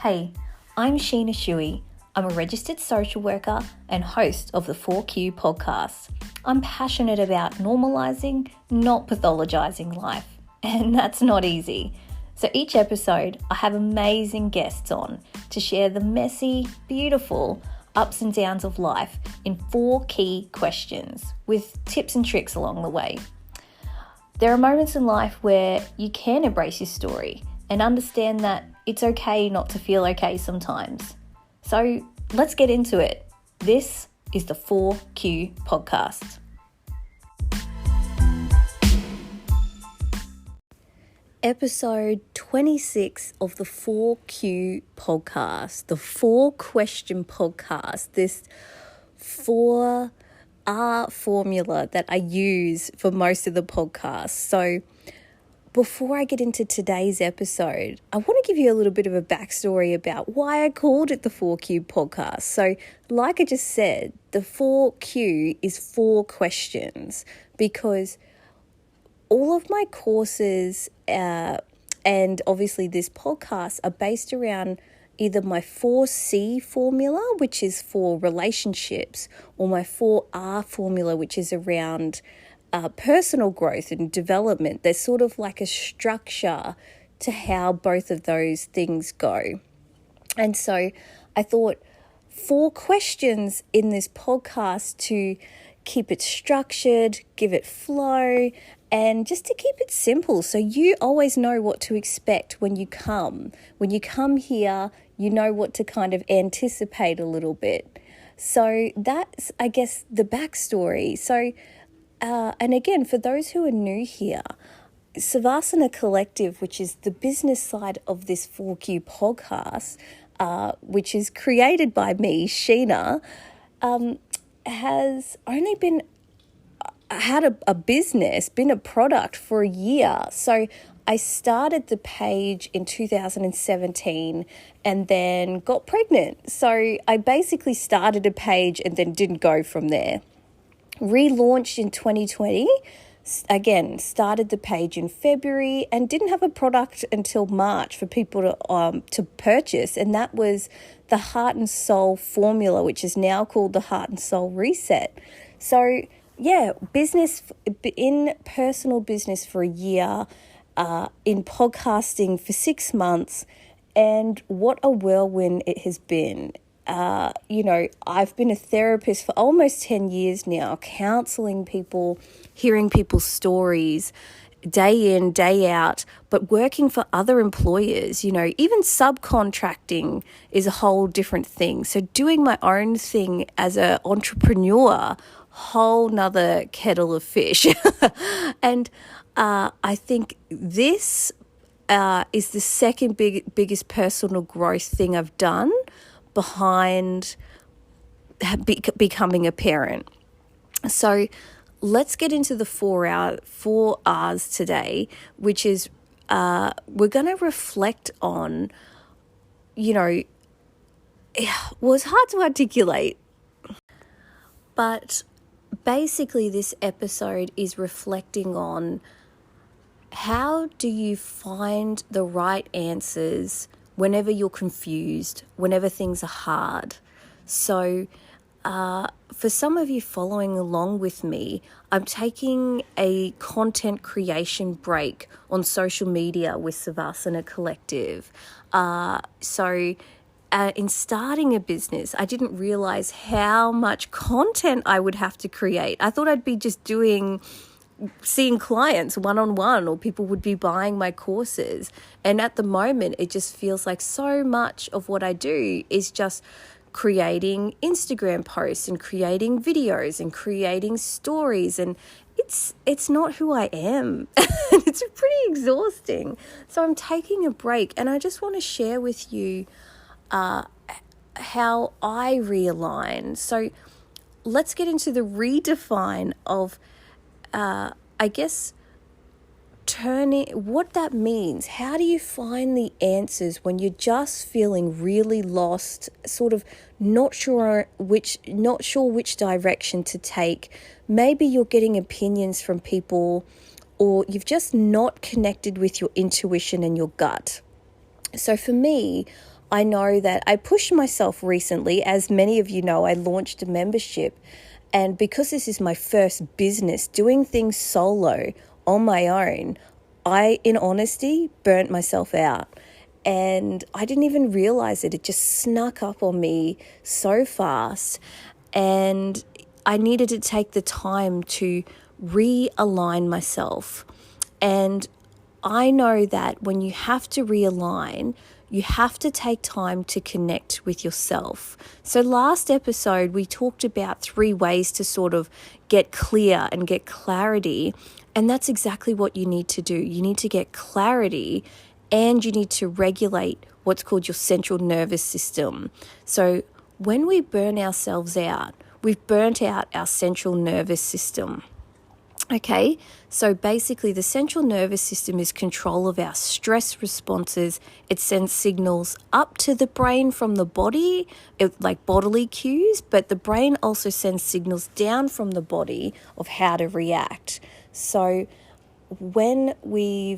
Hey, I'm Sheena Shuey. I'm a registered social worker and host of the 4Q podcast. I'm passionate about normalising, not pathologising life, and that's not easy. So each episode, I have amazing guests on to share the messy, beautiful ups and downs of life in 4 key questions with tips and tricks along the way. There are moments in life where you can embrace your story and understand that it's okay not to feel okay sometimes. So let's get into it. This is the 4Q podcast. Episode 26 of the 4Q podcast, the 4-question podcast, this 4R formula that I use for most of the podcast. So before I get into today's episode, I want to give you a little bit of a backstory about why I called it the 4Q podcast. So like I just said, the 4Q is 4 questions because all of my courses and obviously this podcast are based around either my 4C formula, which is for relationships, or my 4R formula, which is around personal growth and development. There's sort of like a structure to how both of those things go. And so I thought 4 questions in this podcast to keep it structured, give it flow, and just to keep it simple so you always know what to expect when you come. When you come here, you know what to kind of anticipate a little bit. So that's, I guess, the backstory. So and again, for those who are new here, Savasana Collective, which is the business side of this 4Q podcast, which is created by me, Sheena, has only been a business, been a product for a year. So I started the page in 2017 and then got pregnant. So I basically started a page and then didn't go from there. Relaunched in 2020, again, started the page in February and didn't have a product until March for people to purchase. And that was the Heart and Soul formula, which is now called the Heart and Soul Reset. So yeah, business, in personal business for a year, in podcasting for 6 months, and what a whirlwind it has been. I've been a therapist for almost 10 years now, counseling people, hearing people's stories day in, day out, but working for other employers, even subcontracting is a whole different thing. So doing my own thing as an entrepreneur, whole nother kettle of fish. And I think this is the second biggest personal growth thing I've done behind becoming a parent. So let's get into the 4 R's today, which is we're going to reflect on, it was hard to articulate, but basically this episode is reflecting on how do you find the right answers whenever you're confused, whenever things are hard. So for some of you following along with me, I'm taking a content creation break on social media with Savasana Collective. In starting a business, I didn't realize how much content I would have to create. I thought I'd be just seeing clients one-on-one, or people would be buying my courses. And at the moment, it just feels like so much of what I do is just creating Instagram posts and creating videos and creating stories. And it's not who I am. And it's pretty exhausting. So I'm taking a break, and I just want to share with you how I realign. So let's get into the redefine of what that means. How do you find the answers when you're just feeling really lost, sort of not sure which direction to take? Maybe you're getting opinions from people, or you've just not connected with your intuition and your gut. So for me, I know that I pushed myself recently. As many of you know, I launched a membership. And because this is my first business, doing things solo on my own, I, in honesty, burnt myself out. And I didn't even realize it. It just snuck up on me so fast. And I needed to take the time to realign myself. And I know that when you have to realign, you have to take time to connect with yourself. So last episode, we talked about 3 ways to sort of get clear and get clarity. And that's exactly what you need to do. You need to get clarity and you need to regulate what's called your central nervous system. So when we burn ourselves out, we've burnt out our central nervous system. Okay, so basically the central nervous system is control of our stress responses. It sends signals up to the brain from the body, like bodily cues, but the brain also sends signals down from the body of how to react. So when we're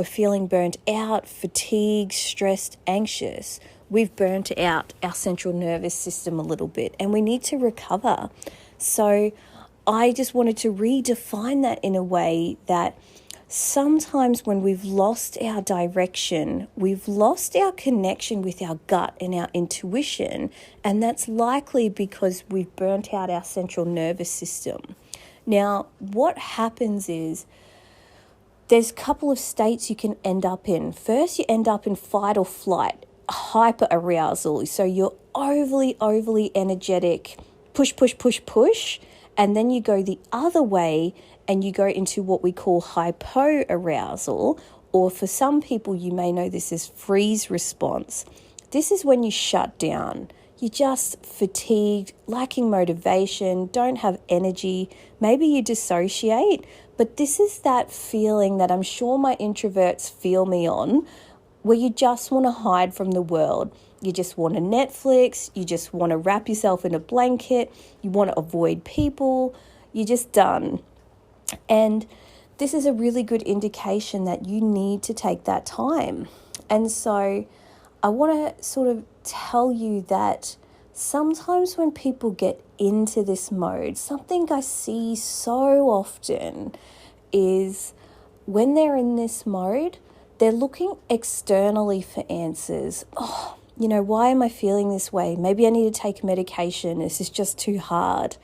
feeling burnt out, fatigued, stressed, anxious, we've burnt out our central nervous system a little bit and we need to recover. So I just wanted to redefine that in a way that sometimes when we've lost our direction, we've lost our connection with our gut and our intuition, and that's likely because we've burnt out our central nervous system. Now, what happens is there's a couple of states you can end up in. First, you end up in fight or flight, hyper arousal. So you're overly energetic, push, and then you go the other way and you go into what we call hypoarousal, or for some people you may know this as freeze response. This is when you shut down. You're just fatigued, lacking motivation, don't have energy, maybe you dissociate, but this is that feeling that I'm sure my introverts feel me on, where you just want to hide from the world. You just want to Netflix, you just want to wrap yourself in a blanket, you want to avoid people, you're just done. And this is a really good indication that you need to take that time. And so I want to sort of tell you that sometimes when people get into this mode, something I see so often is when they're in this mode, they're looking externally for answers. Why am I feeling this way? Maybe I need to take medication. This is just too hard.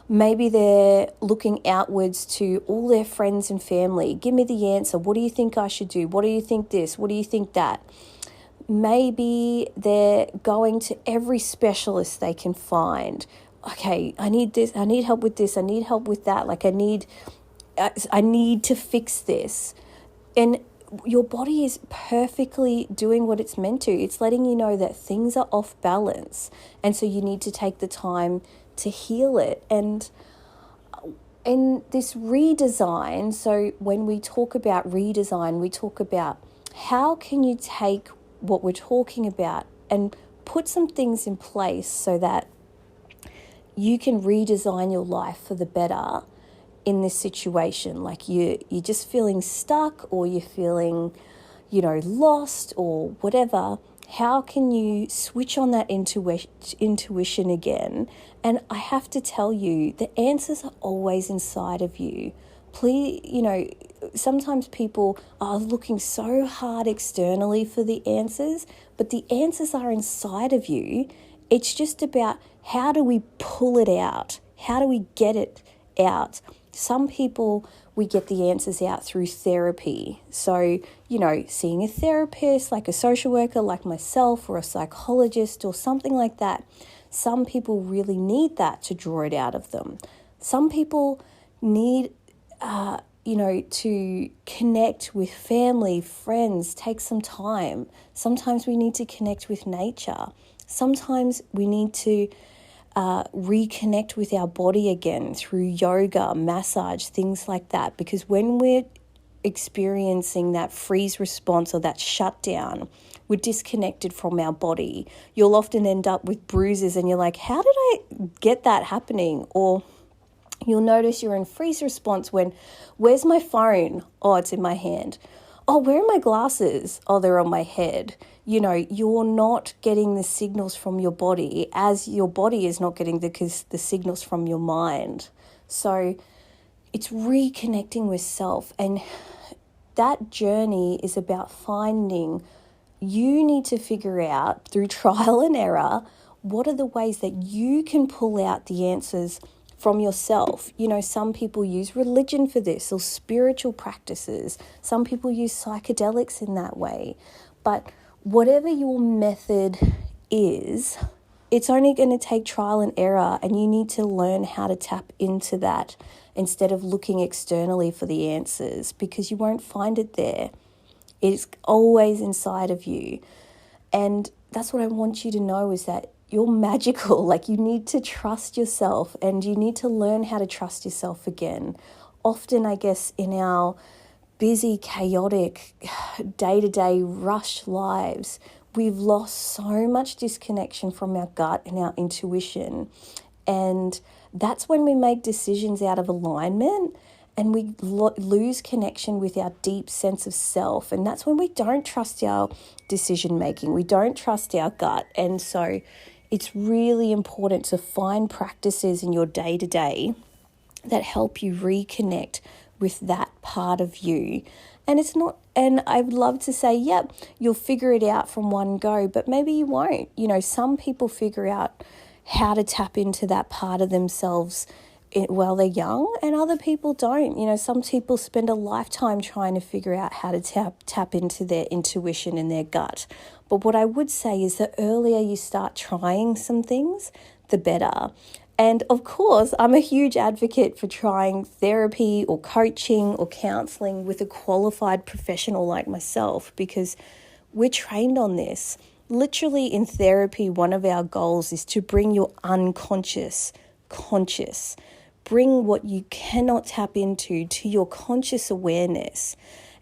Maybe they're looking outwards to all their friends and family. Give me the answer. What do you think I should do? What do you think this? What do you think that? Maybe they're going to every specialist they can find. Okay, I need this. I need help with this. I need help with that. Like I need to fix this. And your body is perfectly doing what it's meant to. It's letting you know that things are off balance. And so you need to take the time to heal it. And in this redesign, so when we talk about redesign, we talk about how can you take what we're talking about and put some things in place so that you can redesign your life for the better in this situation. Like you're just feeling stuck, or you're feeling, lost or whatever. How can you switch on that intuition again? And I have to tell you, the answers are always inside of you. Please, sometimes people are looking so hard externally for the answers, but the answers are inside of you. It's just about how do we pull it out? How do we get it out? Some people, we get the answers out through therapy. So, seeing a therapist, like a social worker like myself, or a psychologist or something like that. Some people really need that to draw it out of them. Some people need, to connect with family, friends, take some time. Sometimes we need to connect with nature. Sometimes we need to reconnect with our body again through yoga, massage, things like that. Because when we're experiencing that freeze response or that shutdown, we're disconnected from our body. You'll often end up with bruises and you're like, how did I get that happening? Or you'll notice you're in freeze response when, where's my phone? Oh, it's in my hand. oh, where are my glasses? Oh, they're on my head. You're not getting the signals from your body as your body is not getting the signals from your mind. So it's reconnecting with self. And that journey is about finding, you need to figure out through trial and error, what are the ways that you can pull out the answers from yourself. Some people use religion for this, or spiritual practices. Some people use psychedelics in that way. But whatever your method is, it's only going to take trial and error, and you need to learn how to tap into that instead of looking externally for the answers, because you won't find it there. It's always inside of you. And that's what I want you to know, is that you're magical. Like, you need to trust yourself, and you need to learn how to trust yourself again. Often, I guess, in our busy, chaotic, day-to-day rush lives, we've lost so much disconnection from our gut and our intuition. And that's when we make decisions out of alignment, and we lose connection with our deep sense of self. And that's when we don't trust our decision making. We don't trust our gut. And so it's really important to find practices in your day-to-day that help you reconnect with that part of you. And I would love to say, yep, you'll figure it out from one go, but maybe you won't. Some people figure out how to tap into that part of themselves while they're young, and other people don't. Some people spend a lifetime trying to figure out how to tap into their intuition and their gut. But what I would say is, the earlier you start trying some things, the better. And of course, I'm a huge advocate for trying therapy or coaching or counseling with a qualified professional like myself, because we're trained on this. Literally, in therapy, one of our goals is to bring your unconscious conscious. Bring what you cannot tap into to your conscious awareness.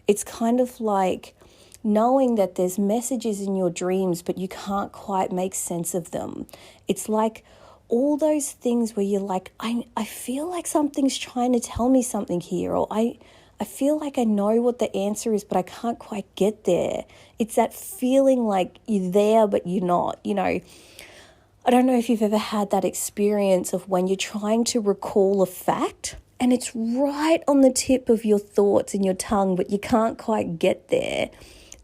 It's kind of like knowing that there's messages in your dreams, but you can't quite make sense of them. It's like all those things where you're like, I feel like something's trying to tell me something here, or I feel like I know what the answer is, but I can't quite get there. It's that feeling like you're there, but you're not. I don't know if you've ever had that experience of when you're trying to recall a fact and it's right on the tip of your thoughts and your tongue, but you can't quite get there.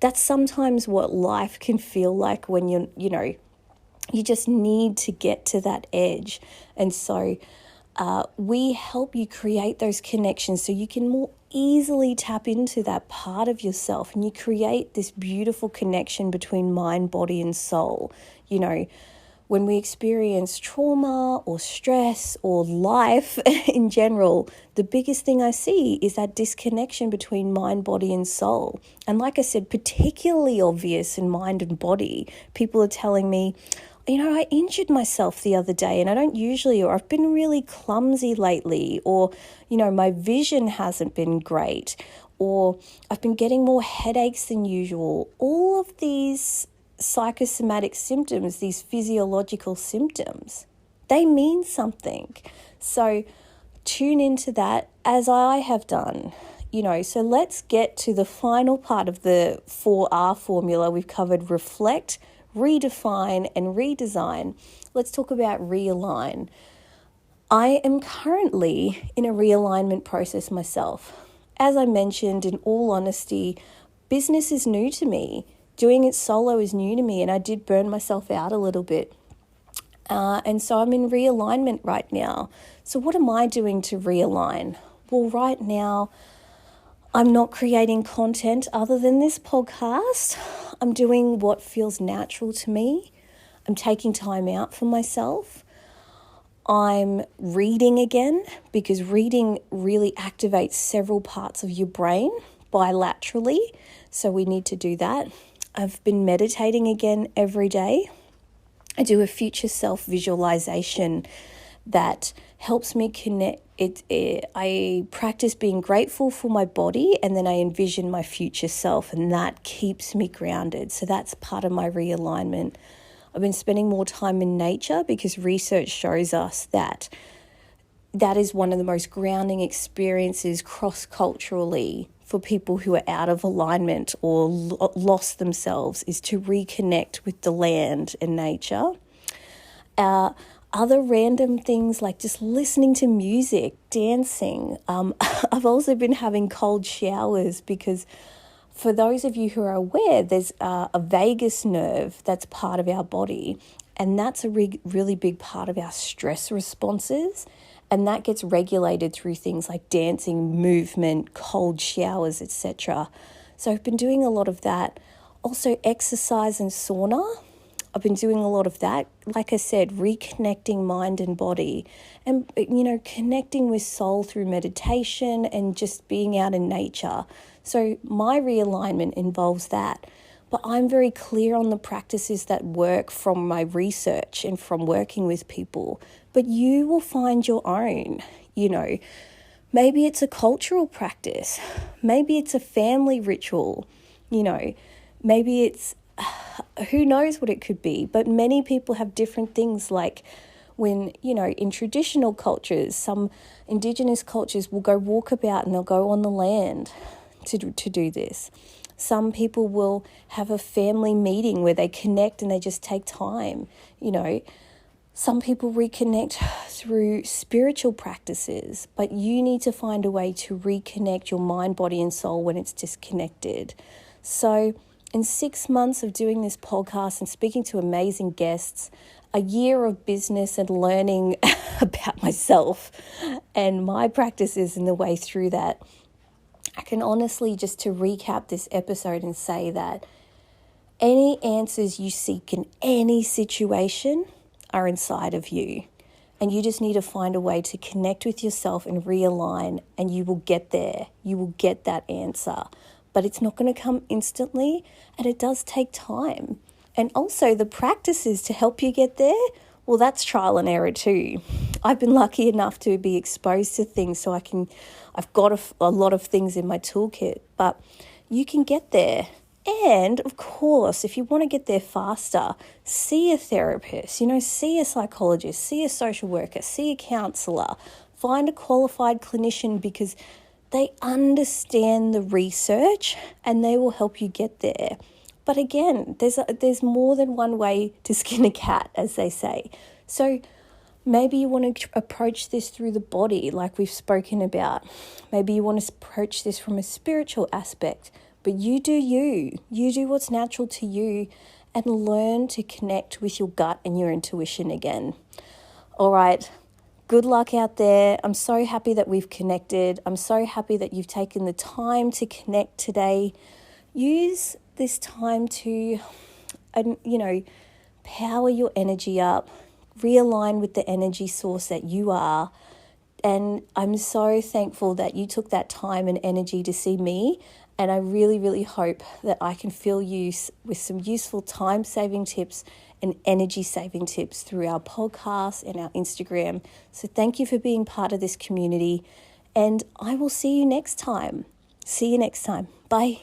That's sometimes what life can feel like when you just need to get to that edge. And so we help you create those connections so you can more easily tap into that part of yourself, and you create this beautiful connection between mind, body, and soul. When we experience trauma or stress or life in general, the biggest thing I see is that disconnection between mind, body, and soul. And like I said, particularly obvious in mind and body. People are telling me, I injured myself the other day and I don't usually, or I've been really clumsy lately, or, my vision hasn't been great, or I've been getting more headaches than usual. All of these psychosomatic symptoms, these physiological symptoms, they mean something. So tune into that, as I have done. So let's get to the final part of the 4R formula. We've covered reflect, redefine, and redesign. Let's talk about realign. I am currently in a realignment process myself. As I mentioned, in all honesty, business is new to me. Doing it solo is new to me, and I did burn myself out a little bit. And so I'm in realignment right now. So what am I doing to realign? Well, right now, I'm not creating content other than this podcast. I'm doing what feels natural to me. I'm taking time out for myself. I'm reading again, because reading really activates several parts of your brain bilaterally. So we need to do that. I've been meditating again every day. I do a future self visualization that helps me connect. I practice being grateful for my body, and then I envision my future self, and that keeps me grounded. So that's part of my realignment. I've been spending more time in nature, because research shows us that is one of the most grounding experiences cross-culturally for people who are out of alignment or lost themselves is to reconnect with the land and nature. Other random things like just listening to music, dancing. I've also been having cold showers because for those of you who are aware, there's a vagus nerve that's part of our body, and that's a really big part of our stress responses, and that gets regulated through things like dancing, movement, cold showers, etc. So I've been doing a lot of that. Also exercise and sauna. I've been doing a lot of that. Like I said, reconnecting mind and body and, connecting with soul through meditation and just being out in nature. So my realignment involves that. But I'm very clear on the practices that work from my research and from working with people. But you will find your own, Maybe it's a cultural practice. Maybe it's a family ritual, Maybe it's who knows what it could be, but many people have different things like when, in traditional cultures, some indigenous cultures will go walk about and they'll go on the land to do this. Some people will have a family meeting where they connect and they just take time, Some people reconnect through spiritual practices, but you need to find a way to reconnect your mind, body, and soul when it's disconnected. So in 6 months of doing this podcast and speaking to amazing guests, a year of business and learning about myself and my practices and the way through that, I can honestly just to recap this episode and say that any answers you seek in any situation are inside of you. And you just need to find a way to connect with yourself and realign, and you will get there. You will get that answer. But it's not going to come instantly, and it does take time. And also the practices to help you get there, well, that's trial and error too. I've been lucky enough to be exposed to things so I've got a lot of things in my toolkit, but you can get there. And of course, if you want to get there faster, see a therapist, see a psychologist, see a social worker, see a counselor, find a qualified clinician because they understand the research and they will help you get there. But again, there's more than one way to skin a cat, as they say. So maybe you want to approach this through the body, like we've spoken about. Maybe you want to approach this from a spiritual aspect. But you do you. You do what's natural to you and learn to connect with your gut and your intuition again. All right. Good luck out there. I'm so happy that we've connected. I'm so happy that you've taken the time to connect today. Use this time to, power your energy up, realign with the energy source that you are. And I'm so thankful that you took that time and energy to see me. And I really, really hope that I can fill you with some useful time-saving tips and energy-saving tips through our podcast and our Instagram. So thank you for being part of this community. And I will see you next time. See you next time. Bye.